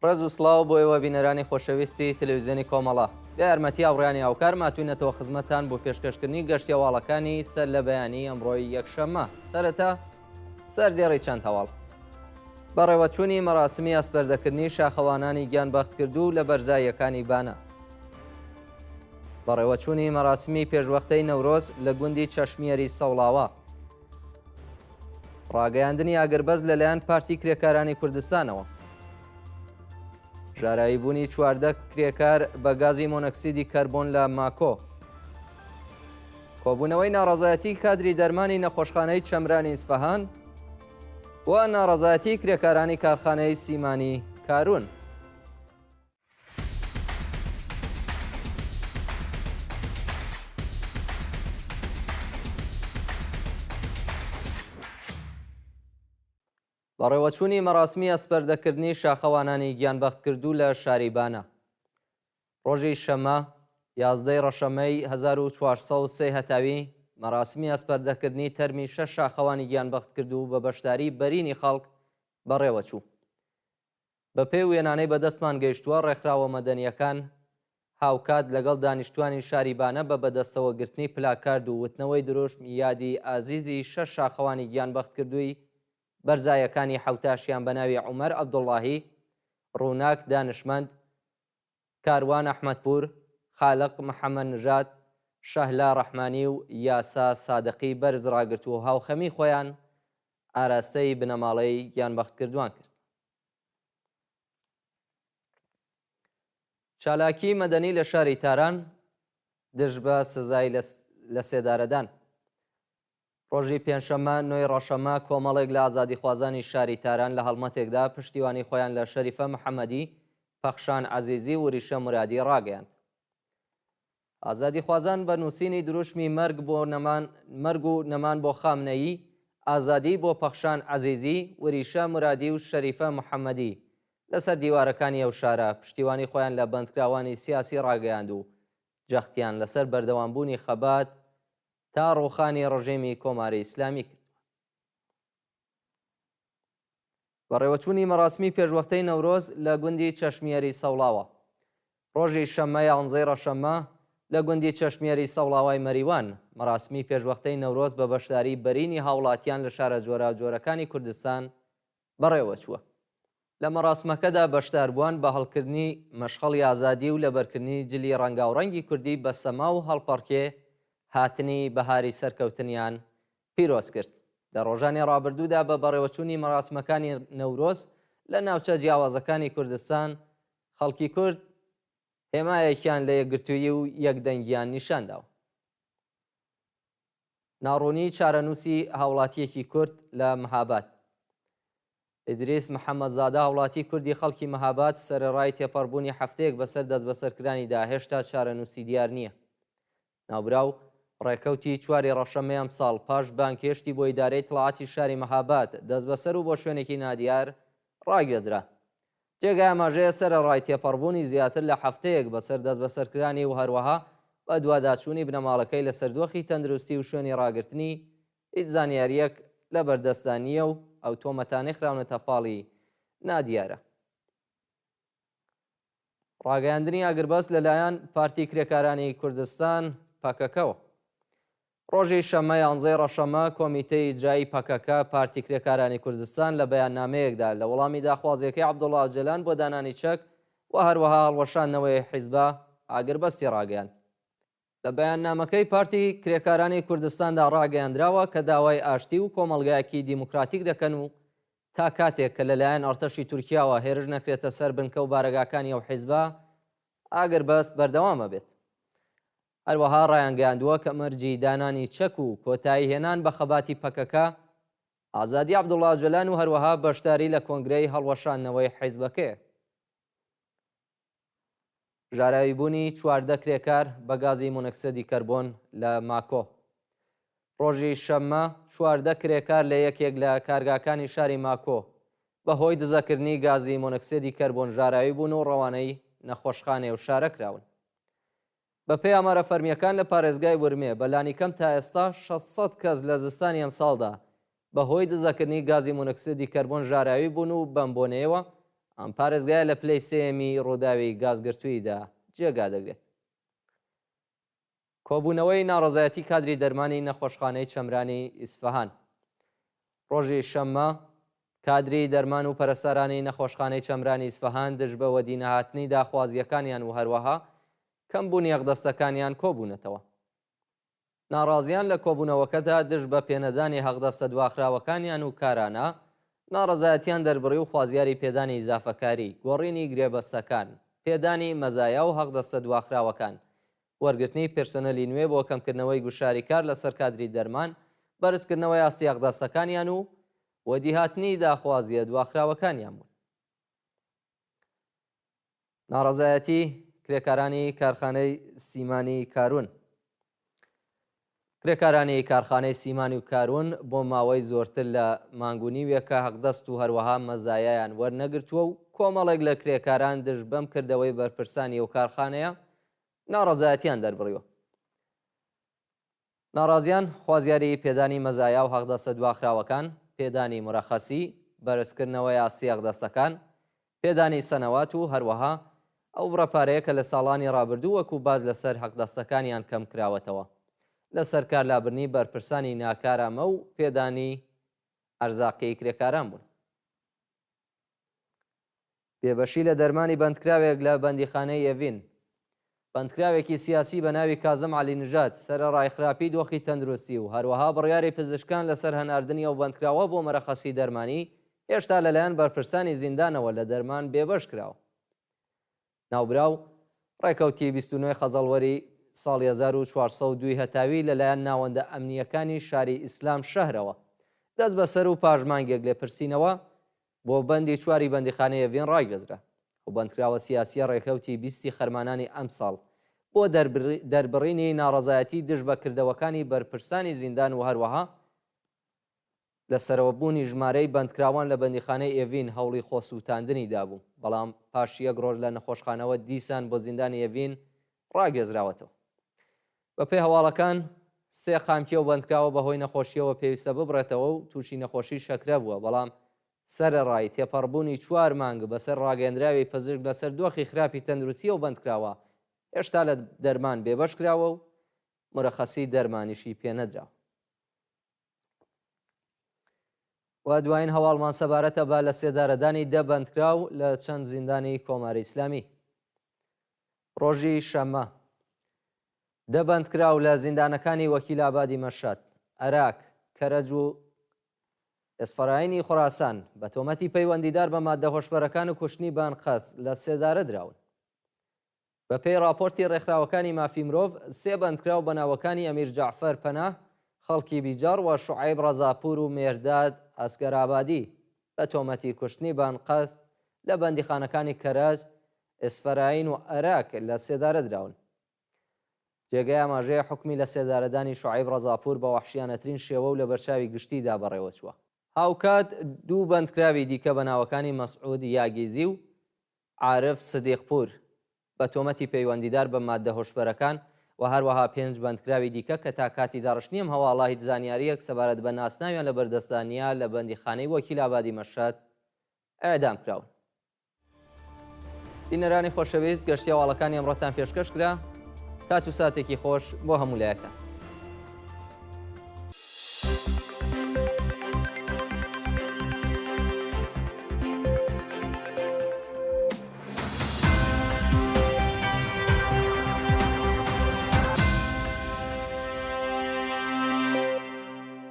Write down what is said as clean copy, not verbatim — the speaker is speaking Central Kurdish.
ڕێز و سڵاو بۆ ئێوە بینەرانی خۆشەویستی تەلەڤیزیۆنی کۆمەڵە. بە یارمەتی ئاوڕیانی هاوکار ماتوینەتەوە خزمەتتان بۆ پێشکەشکردنی گەشتی هەواڵەکانی سەر لە بەیانی ئەمڕۆی یەکشەممە. سەرەتا سەردێڕی چەند هەواڵ. بەڕێوەچوونی مەراسمی ئەسپەردەکردنی شاخەوانانی گیانبەختکردوو لە بەرزاییەکانی بانە. بەڕێوەچوونی مەراسمی پێشوەختەی نەورۆز لە گوندی چەشمیێری سەوڵاوە. ڕاگەیاندنی ئاگربەز لەلایەن پارتی کرێکارانی کوردستانەوە. ژاراوی بوونی 14 کرێکار بە گازی مۆنۆکسیدی کەربۆن لە ماکۆ. کۆبوونەوەی ناڕەزایەتی کادری دەرمانی نەخۆشخانەی چەمرانی ئیسفەهان و ناڕەزایەتی کرێکارانی کارخانەی سیمانی کارون. بەڕێوەچوونی مەراسمی ئەسپەردەکردنی شاخەوانانی گیانبەختکردوو لە شاریبانە. ڕۆژی شەمە 11 ڕەشەمەی 1403 هەتاوی مەراسمی ئەسپەردەکردنی تەرمی 6 شاخەوانی گیانبەختکردوو بە بەشداری بەرینی خەڵک بەڕێوەچوو. بە پێی وێنانەی بەدەستمان گەیشتووە ڕێکخراوە مەدەنیەکان هاوکات لەگەڵ دانیشتوانی شاریبانە بە بەدەستەوەگرتنی پلاکارد و وتنەوەی دروشت یادی ئازیزی 6 شاخەوانی گیانبەختکردووی بەرزایەکانی حەوتاشیان بە ناوی عومەر عەبدوڵڵاهی، ڕووناک دانشمەند، کاروان ئەحمەدپور، خالق محەممەد نژاد، شەهلا ڕەحمانی و یاسا سادقی بەرز ڕاگرت و هاوخەمی خۆیان ئاراستەی بنەماڵەی گیانبەختکردووان کرد. چالاکی مەدەنی لە شاری تاران دژ بە سزای لە سێدارەدان. ڕۆژی پێنجشەممە 9 ڕەشەمە کۆمەڵێک لە ئازادیخوازانی شاری تاران لە هەڵمەتێکدا پشتیوانی خۆیان لە شەریفە محەممەدی، پەخشان عەزیزی و ریشە مرادی ڕاگەیاند. ئازادیخوازان بە نووسینی دروشمی مەرگ و نەمان بۆ خامنەیی، ئازادی بۆ پەخشان عەزیزی و ریشە مرادی و شەریفە محەممەدی لەسەر دیوارەکانی ئەو شارە پشتیوانی خۆیان لە بەندکراوانی سیاسی ڕاگەیاند و جەختیان لەسەر بەردەوامبوونی خەبات تا ڕووخانی ڕژێمی کۆماری ئیسلامی کرد. بەڕێوەچوونی مەراسمی پێشوەختەی نەورۆز لە گوندی چەشمیێری سەوڵاوە. ڕۆژی شەممە 11 ڕەشەمە لە گوندی چەشمیێری سەوڵاوای مەریوان مەراسمی پێشوەختەی نەورۆز بە بەشداری بەرینی هاوڵاتیان لە شارە جۆراوجۆرەکانی کوردستان بەڕێوەچووە. لە مەراسمەکەدا بەشداربووان بە هەڵکردنی مەشخەڵی ئازادی و لەبەرکردنی جلی ڕەنگاوڕەنگی کوردی بە سەما و هەڵپەڕکێ هاتنی بەهاری سەرکەوتنیان پیرۆز کرد. لە ڕۆژانی ڕابردوودا بە بەڕێوەچوونی مەراسمەکانی نەورۆز لە ناوچە جیاوازەکانی کوردستان خەڵکی کورد هێمایەکیان لە یەکگرتووی و یەکدەنگیان نیشانداوە. ناڕوونی چارەنووسی هاوڵاتیەکی کورد لە مەهاباد. ئیدریس محەممەدزادە هاوڵاتی کوردی خەڵکی مەهاباد سەرەڕای تێپەڕبوونی هەفتەیەک بەسەر دەست بەسەرکرانیدا هێشتا چارەنووسی دیار نییە. ناوبراو ڕێکەوتی 4 ڕەشەمەی ئەم ساڵ پاش بانکێشتی بۆ ئیدارەی تڵاعاتی شاری مەهاباد دەست بەسەر و بۆ شوێنێکی نادیار ڕاگەزرا. جێگای ئاماژەیە سەرەڕای تێپەڕبوونی زیاتر لە هەفتەیەک بەسەر دەست بەسەرکرانی و هەروەها بە دوواداچوونی بنەماڵەکەی لە سەردۆخی تەندروستی و شوێنی ڕاگررتنی هیچ زانیاریەک لە بەردەستانیە و ئەو تۆمەتانەی خراونەتە پاڵی نادیارە. ڕاگەیاندنی ئاگربەز لەلایەن پارتی کرێکارانی کوردستان پەکەکەوە. ڕۆژی شەمە 11 ڕەشەمە کۆمیتەی ئیجرایی پەکەکە پارتی کرێکارانی کوردستان لە بەیاننامەیەکدا لە وەڵامی داخوازیەکەی عەبدوڵڵا ئۆجەلان بۆ دانانی چەک و هەروەها هەڵوەشاندنەوەی حیزبە ئاگربەستی ڕاگەیاند. لە بەیاننامەکەی پارتی کرێکارانی کوردستاندا ڕاگەیاندراوە کە داوای ئاشتی و کۆمەڵگایەکی دیموکراتیک دەکەن و تا کاتێک کە لەلایەن ئەرتەشی تورکیاوە هێرش نەکرێتە سەر بنکە و بارەگاکانی ئەو حیزبە ئاگربەست بەردەوامە بێت. هەروەها ڕایانگەیاندووە کە مەرجی دانانی چەک و کۆتایی هێنان بە خەباتی پەکەکە ئازادی عەبدوڵڵا ئۆجەلان و هەروەها بەشداری لە کۆنگرەی هەڵوەشاندنەوەی حیزبەکەیە. ژاراوی بوونی 14 کرێکار بە گازی مۆنۆکسیدی کەربۆن لە ماکۆ. ڕۆژی شەممە 14 کرێکار لە یەکێک لە کارگاکانی شاری ماکۆ بەهۆی دزەکردنی گازی مۆنۆکسیدی کەربۆن ژاراوی بوون و ڕەوانەی نەخۆشخانەی و شارەکراون. بەپێی ئامارە فەرمیەکان لە پارێزگای ورمێ بەلانی کەم تا ئێستا 600 کەس لە زستانی ئەم ساڵدا بەهۆی دزەکردنی گازی مۆنۆکسیدی کەربۆن ژاراوی بوون و بەم بۆنەیەوە ئەم پارێزگایە لە پلەی سێمی ڕووداوی گازگرتوویدا جێگا دەگرێت. کۆبوونەوەی ناڕەزایەتی کادری دەرمانی نەخۆشخانەی چەمرانی ئیسفەهان. ڕۆژی شەممە کادری دەرمان و پەرستارانی نەخۆشخانەی چەمرانی ئیسفەهان دژ بە وەدی نەهاتنی داخوازیەکانیان و هەروەها کەمبوونی یەقدەستەکانیان کۆبوونەتەوە. ناڕازیان لە کۆبوونەوەکەدا دژ بە پێنەدانی هەڵدەستە دواخراوەکانیان و کارانە، ناڕەزایەتیان دەربڕی و خوازیاری پێدانی ئیزافەکاری، گۆڕینی گرێبەستەکان، پێدانی مەزایا و هەڵدەستە دواخراوەکان، وەرگرتنی پێرسۆنەلی نوێ بۆ کەمکردنەوەی گوشاری کار لەسەر کادری دەرمان، بەرزکردنەوەی ئاستی یەقدەستەکانیان و وەدیهاتنی داخوازیە دواخراوەکانیان بوون. ناڕەزایەتی کرێکارانی کارخانەی سیمانی کارون. کرێکارانی کارخانەی سیمانی و کارون بۆ ماوەی زۆرتر لە مانگونیوێکە هەقدەست و هەروەها مەزایایان وەرنەگرتووە و کۆمەڵێک لە کرێکاران دژ بەم کردەوەی بەرپرسانی ئەو کارخانەیە ناڕەزایەتیان دەربڕیوە. ناڕازیان خوازیاری پێدانی مەزایا و هەقدەستە دواخراوەکان، پێدانی مرەخەسی، بەرزکردنەوەی ئاستی یەقدەستەکان، پێدانی سەنەوات و هەروەها ئەو بڕەپارەیە کە لە ساڵانی ڕابردوو وەکو باز لەسەر هەقدەستەکانیان کەم کراوەتەوە لەسەر کارلابرنی بەرپرسانی ناکارامە و پێدانی ئەرزاقی کرێکاران بوون. بێبەشی لە دەرمانی بەندکراوێک لە بەندیخانەی ئێڤین. بەندکراوێکی سیاسی بە ناوی کازم عەلی نژاد سەرەڕای خراپی دۆخی تەندروستی و هەروەها بڕیاری پزیشکان لەسەر هەناردنی ئەو بەندکراوە بۆ مەرەخەسی دەرمانی هێشتا لەلایەن بەرپرسانی زیندانەوە لە دەرمان بێبەش کراوە. ناوبراو ڕێکەوتی 29 خەزەڵوەری ساڵی 1402 هەتاوی لەلایەن ناوەندە ئەمنیەکانی شاری ئیسلام شەهرەوە دەست بەسەر و پاژمانگێک لێپرسینەوە بۆ بەندی چواری بەندیخانەی ئێڤین ڕایگەزرا و بەندکراوە سیاسیە ڕێکەوتی 20 خەرمانانی ئەم ساڵ بۆ دەربڕینی ناڕەزایەتی دژ بە کردەوەکانی بەرپرسانی زیندان و هەروەها لەسەرەوەبوونی ژمارەی بەندکراوان لە بەندیخانەی ئێڤین هەوڵی خۆسووتاندنی دابوو، بەڵام پاش یەک ڕۆژ لە نەخۆشخانەوە دیسان بۆ زیندانی ئێڤین ڕاگەزراوەتەوە. بەپێی هەواڵەکان 3 خامکیە و بەندکراوە بەهۆی نەخۆشیەوە پێویستە ببڕێتەوە و تووشی نەخۆشی شەکرە بووە، بەڵام سەرەڕای تێپەڕبوونی 4 مانگ بەسەر ڕاگەندراوی پزیشک لەسەر دۆخی خراپی تەندروستی و بەندکراوە هێشتا لە دەرمان بێبەش کراوە و مرەخەسی دەرمانیشی پێنەدراوە. و دوایین هەواڵمان سەبارەتە بە لە سێدارەدانی 10 بەندکراو لە چەند زیندانی کۆماری ئیسلامی. ڕۆژی شەممە 10 بەندکراو لە زیندانەکانی وەکیلابادی مەشات، عێراق، کەرەج و ئێسفەراینی خوراسان بە تۆمەتی پەیوەندیدار بە ماددە هۆشبەرەکان و کوشتنی بانقەس لە سێدارە دراون. بەپێی راپۆرتی ڕێکخراوەکانی مافی مرۆڤ 3 بەندکراو بە ناوەکانی ئەمیر جەعفەر پەناه، خەڵکی بیجار و شوعیب ڕەزاپور و مێرداد ئەسگەرابادی بە تۆمەتی کوشتنی بانقەس لە بەندیخانەکانی کەرەج، ئێسفەراین و عێراق لە سێدارە دراون. جێگای ئاماژەیە حکمی لە سێدارەدانی شوعیب ڕەزاپور بە وەحشیانەترین شێوە و لە بەرچاوی گشتیدا بەڕێوە چووە. هاوکات 2 بەندکراوی دیکە بە ناوەکانی مەسعود یاگیزی و عارف سدیقپور بە تۆمەتی پەیوەندیدار بە ماددە هۆشبەرەکان و هەروەها 5 بەندکراوی دیکە کە تا کاتی داڕشتنی ئەم هەواڵە هیچ زانیاریەک سەبارەت بە ناسناویان لە بەردەستدانیا لە بەندیخانەی وەکیلابادی مەشات ئەعدام کراون. بینەرانی خۆشەویست، گەشتی هەواڵەکانی ئەمڕۆتان پێشکەش کرا. کات و ساتێکی خۆش بۆ هەموو لایەکان.